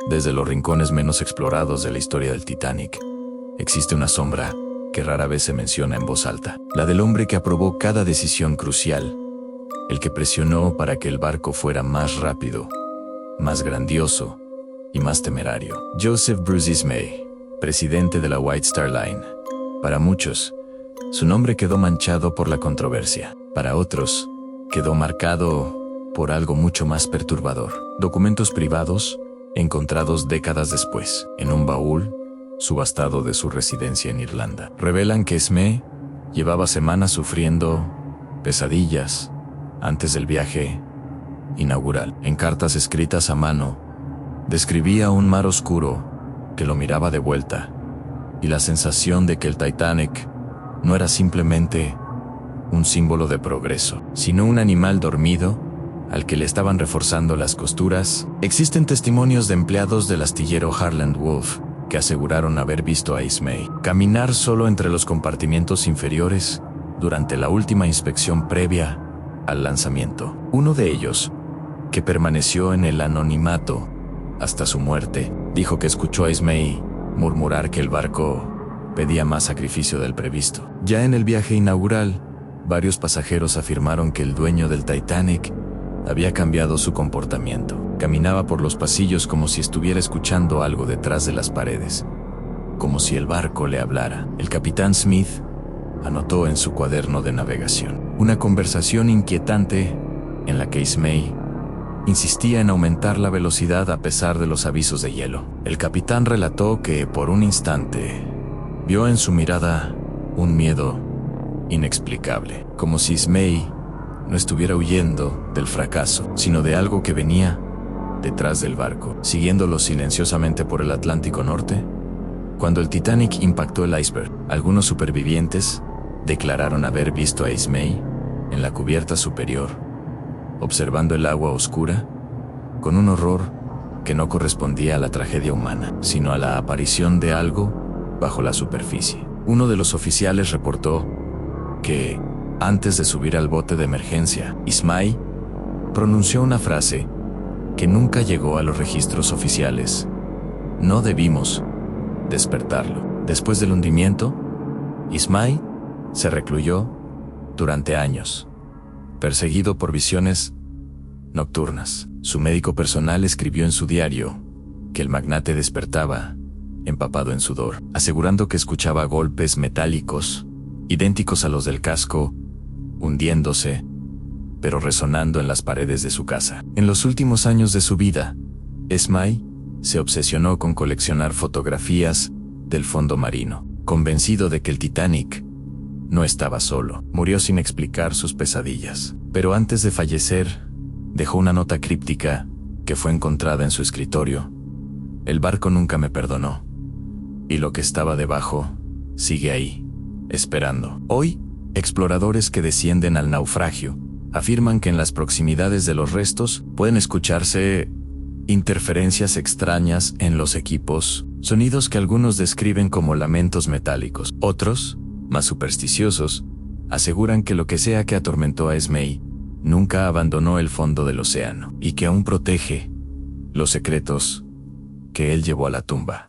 Desde los rincones menos explorados de la historia del Titanic, existe una sombra que rara vez se menciona en voz alta. La del hombre que aprobó cada decisión crucial, el que presionó para que el barco fuera más rápido, más grandioso y más temerario. Joseph Bruce Ismay, presidente de la White Star Line. Para muchos, su nombre quedó manchado por la controversia. Para otros, quedó marcado por algo mucho más perturbador. Documentos privados encontrados décadas después, en un baúl subastado de su residencia en Irlanda, revelan que Ismay llevaba semanas sufriendo pesadillas antes del viaje inaugural. En cartas escritas a mano, describía un mar oscuro que lo miraba de vuelta y la sensación de que el Titanic no era simplemente un símbolo de progreso, sino un animal dormido al que le estaban reforzando las costuras. Existen testimonios de empleados del astillero Harland Wolff que aseguraron haber visto a Ismay caminar solo entre los compartimientos inferiores durante la última inspección previa al lanzamiento. Uno de ellos, que permaneció en el anonimato hasta su muerte, dijo que escuchó a Ismay murmurar que el barco pedía más sacrificio del previsto. Ya en el viaje inaugural, varios pasajeros afirmaron que el dueño del Titanic había cambiado su comportamiento. Caminaba por los pasillos como si estuviera escuchando algo detrás de las paredes, como si el barco le hablara. El capitán Smith anotó en su cuaderno de navegación una conversación inquietante en la que Ismay insistía en aumentar la velocidad a pesar de los avisos de hielo. El capitán relató que por un instante vio en su mirada un miedo inexplicable, como si Ismay no estuviera huyendo del fracaso, sino de algo que venía detrás del barco, siguiéndolo silenciosamente por el Atlántico Norte. Cuando el Titanic impactó el iceberg, algunos supervivientes declararon haber visto a Ismay en la cubierta superior, observando el agua oscura, con un horror que no correspondía a la tragedia humana, sino a la aparición de algo bajo la superficie. Uno de los oficiales reportó que, antes de subir al bote de emergencia, Ismay pronunció una frase que nunca llegó a los registros oficiales: no debimos despertarlo. Después del hundimiento, Ismay se recluyó durante años, perseguido por visiones nocturnas. Su médico personal escribió en su diario que el magnate despertaba empapado en sudor, asegurando que escuchaba golpes metálicos idénticos a los del casco, hundiéndose, pero resonando en las paredes de su casa. En los últimos años de su vida, Ismay se obsesionó con coleccionar fotografías del fondo marino, convencido de que el Titanic no estaba solo. Murió sin explicar sus pesadillas, pero antes de fallecer, dejó una nota críptica que fue encontrada en su escritorio. El barco nunca me perdonó, y lo que estaba debajo sigue ahí, esperando. Hoy, exploradores que descienden al naufragio afirman que en las proximidades de los restos pueden escucharse interferencias extrañas en los equipos, sonidos que algunos describen como lamentos metálicos. Otros, más supersticiosos, aseguran que lo que sea que atormentó a Ismay nunca abandonó el fondo del océano y que aún protege los secretos que él llevó a la tumba.